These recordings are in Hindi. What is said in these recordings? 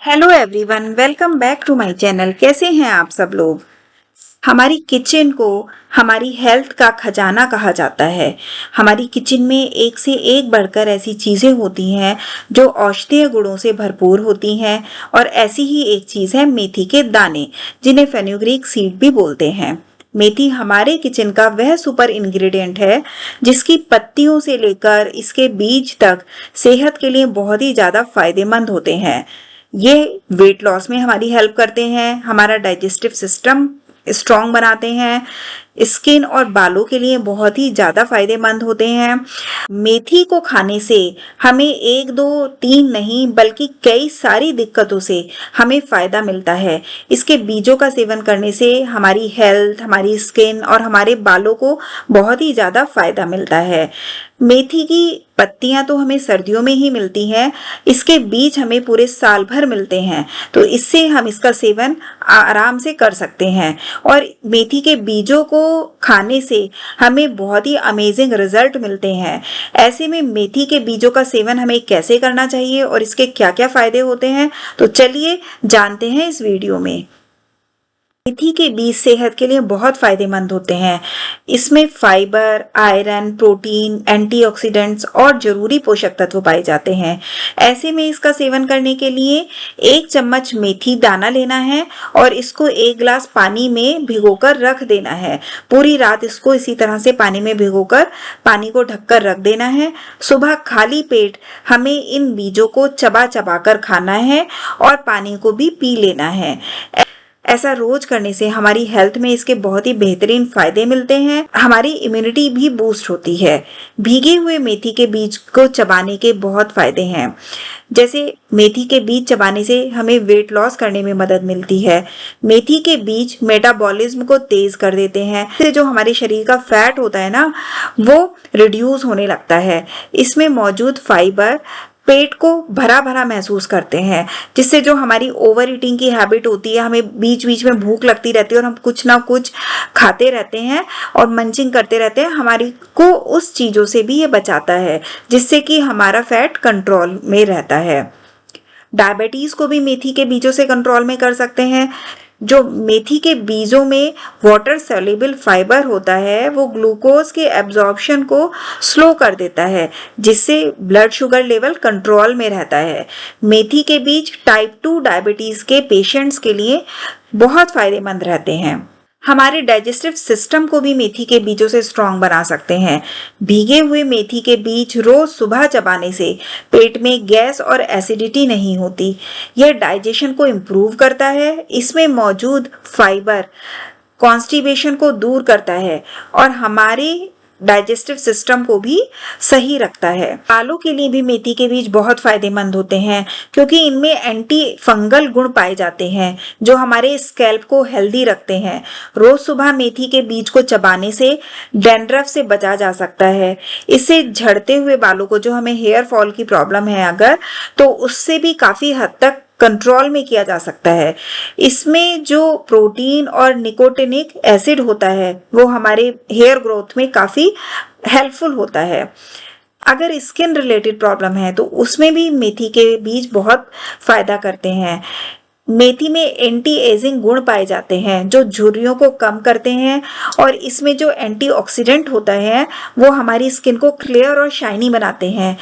Hello everyone, welcome back to my channel. कैसे हैं आप सब लोग। हमारी किचन को हमारी हेल्थ का खजाना कहा जाता है। हमारी किचन में एक से एक बढ़कर ऐसी चीज़ें होती हैं जो औषधीय गुणों से भरपूर होती हैं और ऐसी ही एक चीज़ है मेथी के दाने, जिन्हें फेनुग्रीक सीड भी बोलते हैं। मेथी हमारे किचन का वह सुपर इंग्रेडिएंट है जिसकी पत्तियों से लेकर इसके बीज तक सेहत के लिए बहुत ही ज़्यादा फायदेमंद होते हैं। ये वेट लॉस में हमारी हेल्प करते हैं, हमारा डाइजेस्टिव सिस्टम स्ट्रॉन्ग बनाते हैं, स्किन और बालों के लिए बहुत ही ज़्यादा फायदेमंद होते हैं। मेथी को खाने से हमें एक दो तीन नहीं बल्कि कई सारी दिक्कतों से हमें फ़ायदा मिलता है। इसके बीजों का सेवन करने से हमारी हेल्थ, हमारी स्किन और हमारे बालों को बहुत ही ज़्यादा फायदा मिलता है। मेथी की पत्तियां तो हमें सर्दियों में ही मिलती हैं, इसके बीज हमें पूरे साल भर मिलते हैं, तो इससे हम इसका सेवन आराम से कर सकते हैं। और मेथी के बीजों को खाने से हमें बहुत ही अमेजिंग रिजल्ट मिलते हैं। ऐसे में मेथी के बीजों का सेवन हमें कैसे करना चाहिए और इसके क्या क्या फायदे होते हैं, तो चलिए जानते हैं इस वीडियो में। मेथी के बीज सेहत के लिए बहुत फायदेमंद होते हैं। इसमें फाइबर, आयरन, प्रोटीन, एंटीऑक्सीडेंट्स और जरूरी पोषक तत्व पाए जाते हैं। ऐसे में इसका सेवन करने के लिए 1 चम्मच मेथी दाना लेना है और इसको 1 गिलास पानी में भिगोकर रख देना है। पूरी रात इसको इसी तरह से पानी में भिगोकर पानी को ढककर रख देना है। सुबह खाली पेट हमें इन बीजों को चबा चबा कर खाना है और पानी को भी पी लेना है। ऐसा रोज करने से हमारी हेल्थ में इसके बहुत ही बेहतरीन फायदे मिलते हैं। हमारी इम्यूनिटी भी बूस्ट होती है। भीगे हुए मेथी के बीज को चबाने के बहुत फायदे हैं। जैसे मेथी के बीज चबाने से हमें वेट लॉस करने में मदद मिलती है। मेथी के बीज मेटाबॉलिज्म को तेज कर देते हैं, इससे जो हमारे शरीर का फैट होता है ना, वो रिड्यूस होने लगता है। इसमें मौजूद फाइबर पेट को भरा भरा महसूस करते हैं, जिससे जो हमारी ओवर ईटिंग की हैबिट होती है, हमें बीच बीच में भूख लगती रहती है और हम कुछ ना कुछ खाते रहते हैं और मंचिंग करते रहते हैं, हमारी को उस चीज़ों से भी ये बचाता है, जिससे कि हमारा फैट कंट्रोल में रहता है। डायबिटीज़ को भी मेथी के बीजों से कंट्रोल में कर सकते हैं। जो मेथी के बीजों में वाटर सॉल्युबल फाइबर होता है, वो ग्लूकोज के एब्जॉर्प्शन को स्लो कर देता है, जिससे ब्लड शुगर लेवल कंट्रोल में रहता है। मेथी के बीज टाइप 2 डायबिटीज के पेशेंट्स के लिए बहुत फायदेमंद रहते हैं। हमारे डाइजेस्टिव सिस्टम को भी मेथी के बीजों से स्ट्रॉन्ग बना सकते हैं। भीगे हुए मेथी के बीज रोज सुबह चबाने से पेट में गैस और एसिडिटी नहीं होती। यह डाइजेशन को इम्प्रूव करता है। इसमें मौजूद फाइबर कॉन्स्टिपेशन को दूर करता है और हमारे डाइजेस्टिव सिस्टम को भी सही रखता है। बालों के लिए भी मेथी के बीज बहुत फायदेमंद होते हैं, क्योंकि इनमें एंटी फंगल गुण पाए जाते हैं जो हमारे स्कैल्प को हेल्दी रखते हैं। रोज सुबह मेथी के बीज को चबाने से डैंड्रफ से बचा जा सकता है। इससे झड़ते हुए बालों को, जो हमें हेयर फॉल की प्रॉब्लम है अगर, तो उससे भी काफी हद तक कंट्रोल में किया जा सकता है। इसमें जो प्रोटीन और निकोटिनिक एसिड होता है, वो हमारे हेयर ग्रोथ में काफी हेल्पफुल होता है। अगर स्किन रिलेटेड प्रॉब्लम है तो उसमें भी मेथी के बीज बहुत फायदा करते हैं। मेथी में एंटी एजिंग गुण पाए जाते हैं जो झुर्रियों को कम करते हैं, और इसमें जो एंटीऑक्सीडेंट होता है वो हमारी स्किन को क्लियर और शाइनी बनाते हैं,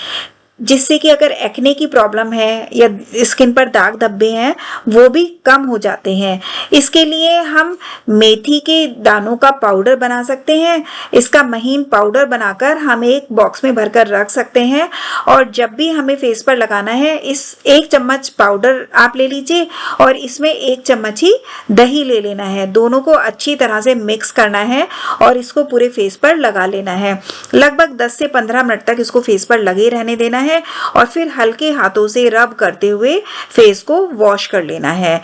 जिससे कि अगर एक्ने की प्रॉब्लम है या स्किन पर दाग धब्बे हैं, वो भी कम हो जाते हैं। इसके लिए हम मेथी के दानों का पाउडर बना सकते हैं। इसका महीन पाउडर बनाकर हम एक बॉक्स में भरकर रख सकते हैं, और जब भी हमें फेस पर लगाना है, इस 1 चम्मच पाउडर आप ले लीजिए और इसमें 1 चम्मच ही दही ले लेना है। दोनों को अच्छी तरह से मिक्स करना है और इसको पूरे फेस पर लगा लेना है। लगभग 10 से 15 मिनट तक इसको फेस पर लगे रहने देना है और फिर हल्के हाथों से रब करते हुए फेस को वॉश कर लेना है।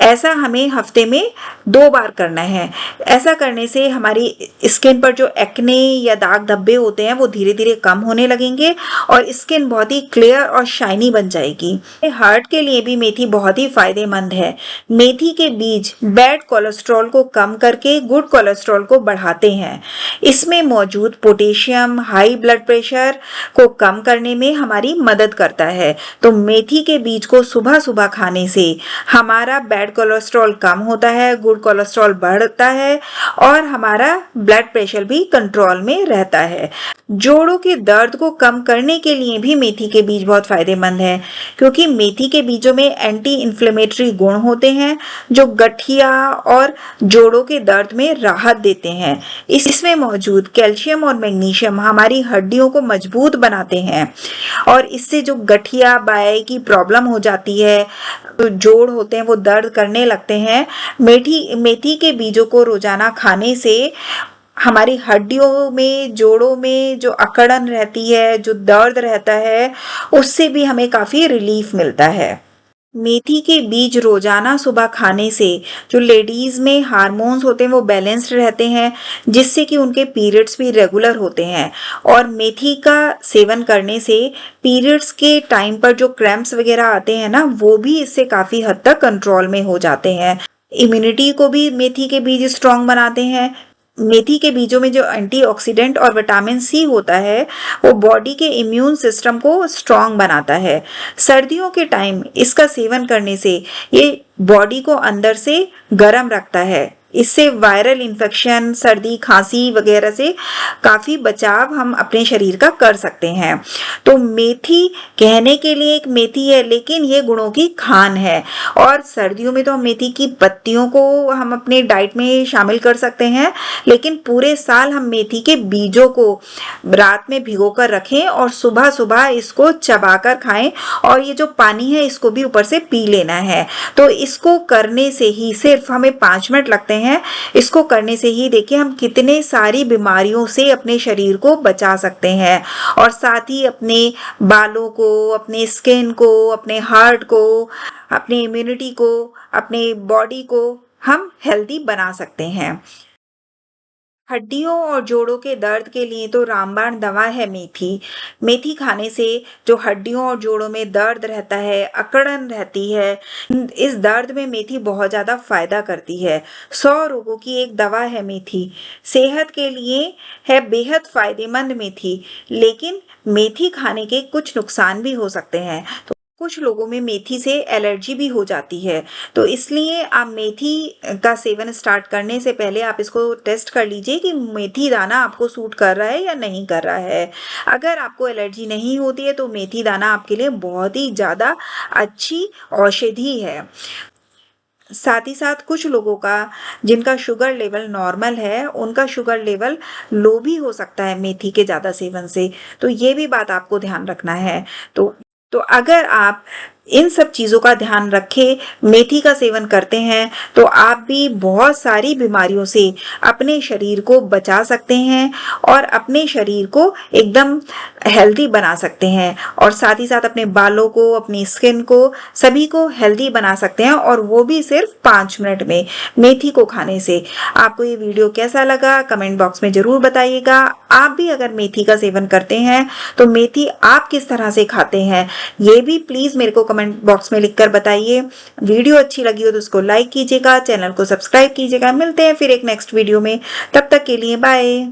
ऐसा हमें हफ्ते में 2 बार करना है। ऐसा करने से हमारी स्किन पर जो एक्ने या दाग धब्बे होते हैं वो धीरे धीरे कम होने लगेंगे और स्किन बहुत ही क्लियर और शाइनी बन जाएगी। हार्ट के लिए भी मेथी बहुत ही फायदेमंद है। मेथी के बीज बैड कोलेस्ट्रॉल को कम करके गुड कोलेस्ट्रॉल को बढ़ाते हैं। इसमें मौजूद पोटेशियम हाई ब्लड प्रेशर को कम करने में हमारी मदद करता है। तो मेथी के बीज को सुबह सुबह खाने से हमारा बैड कोलेस्ट्रॉल कम होता है, गुड कोलेस्ट्रॉल बढ़ता है और हमारा ब्लड प्रेशर भी कंट्रोल में रहता है। जोड़ों के दर्द को कम करने के लिए भी मेथी के बीज बहुत फायदेमंद है, क्योंकि मेथी के बीजों में एंटी इन्फ्लेमेटरी गुण होते हैं जो गठिया और जोड़ों के दर्द में राहत देते हैं। इसमें मौजूद कैल्शियम और मैग्नीशियम हमारी हड्डियों को मजबूत बनाते हैं और इससे जो गठिया बाय की प्रॉब्लम हो जाती है, तो जोड़ होते हैं वो दर्द करने लगते हैं, मेथी के बीजों को रोजाना खाने से हमारी हड्डियों में, जोड़ों में जो अकड़न रहती है, जो दर्द रहता है, उससे भी हमें काफी रिलीफ मिलता है। मेथी के बीज रोजाना सुबह खाने से जो लेडीज में हार्मोन्स होते हैं वो बैलेंस्ड रहते हैं, जिससे कि उनके पीरियड्स भी रेगुलर होते हैं। और मेथी का सेवन करने से पीरियड्स के टाइम पर जो क्रैम्प्स वगैरह आते हैं ना, वो भी इससे काफी हद तक कंट्रोल में हो जाते हैं। इम्यूनिटी को भी मेथी के बीज स्ट्रांग बनाते हैं। मेथी के बीजों में जो एंटीऑक्सीडेंट और विटामिन सी होता है वो बॉडी के इम्यून सिस्टम को स्ट्रांग बनाता है। सर्दियों के टाइम इसका सेवन करने से ये बॉडी को अंदर से गर्म रखता है। इससे वायरल इन्फेक्शन, सर्दी, खांसी वगैरह से काफी बचाव हम अपने शरीर का कर सकते हैं। तो मेथी कहने के लिए एक मेथी है, लेकिन ये गुणों की खान है। और सर्दियों में तो हम मेथी की पत्तियों को हम अपने डाइट में शामिल कर सकते हैं, लेकिन पूरे साल हम मेथी के बीजों को रात में भिगोकर रखें और सुबह सुबह इसको चबाकर खाएं और ये जो पानी है इसको भी ऊपर से पी लेना है। तो इसको करने से ही सिर्फ हमें 5 मिनट लगते हैं। इसको करने से ही देखिए हम कितने सारी बीमारियों से अपने शरीर को बचा सकते हैं और साथ ही अपने बालों को, अपने स्किन को, अपने हार्ट को, अपने इम्यूनिटी को, अपने बॉडी को हम हेल्दी बना सकते हैं। हड्डियों और जोड़ों के दर्द के लिए तो रामबाण दवा है मेथी। मेथी खाने से जो हड्डियों और जोड़ों में दर्द रहता है, अकड़न रहती है, इस दर्द में मेथी बहुत ज़्यादा फायदा करती है। 100 रोगों की एक दवा है मेथी। सेहत के लिए है बेहद फायदेमंद मेथी, लेकिन मेथी खाने के कुछ नुकसान भी हो सकते हैं। तो कुछ लोगों में मेथी से एलर्जी भी हो जाती है, तो इसलिए आप मेथी का सेवन स्टार्ट करने से पहले आप इसको टेस्ट कर लीजिए कि मेथी दाना आपको सूट कर रहा है या नहीं कर रहा है। अगर आपको एलर्जी नहीं होती है तो मेथी दाना आपके लिए बहुत ही ज़्यादा अच्छी औषधि है। साथ ही साथ कुछ लोगों का जिनका शुगर लेवल नॉर्मल है, उनका शुगर लेवल लो भी हो सकता है मेथी के ज़्यादा सेवन से, तो ये भी बात आपको ध्यान रखना है। तो अगर आप इन सब चीज़ों का ध्यान रखें, मेथी का सेवन करते हैं, तो आप भी बहुत सारी बीमारियों से अपने शरीर को बचा सकते हैं और अपने शरीर को एकदम हेल्दी बना सकते हैं और साथ ही साथ अपने बालों को, अपनी स्किन को, सभी को हेल्दी बना सकते हैं, और वो भी सिर्फ 5 मिनट में मेथी को खाने से। आपको ये वीडियो कैसा लगा कमेंट बॉक्स में ज़रूर बताइएगा। आप भी अगर मेथी का सेवन करते हैं तो मेथी आप किस तरह से खाते हैं ये भी प्लीज़ मेरे को कमेंट बॉक्स में लिखकर बताइए। वीडियो अच्छी लगी हो तो उसको लाइक कीजिएगा, चैनल को सब्सक्राइब कीजिएगा। मिलते हैं फिर एक नेक्स्ट वीडियो में, तब तक के लिए बाय।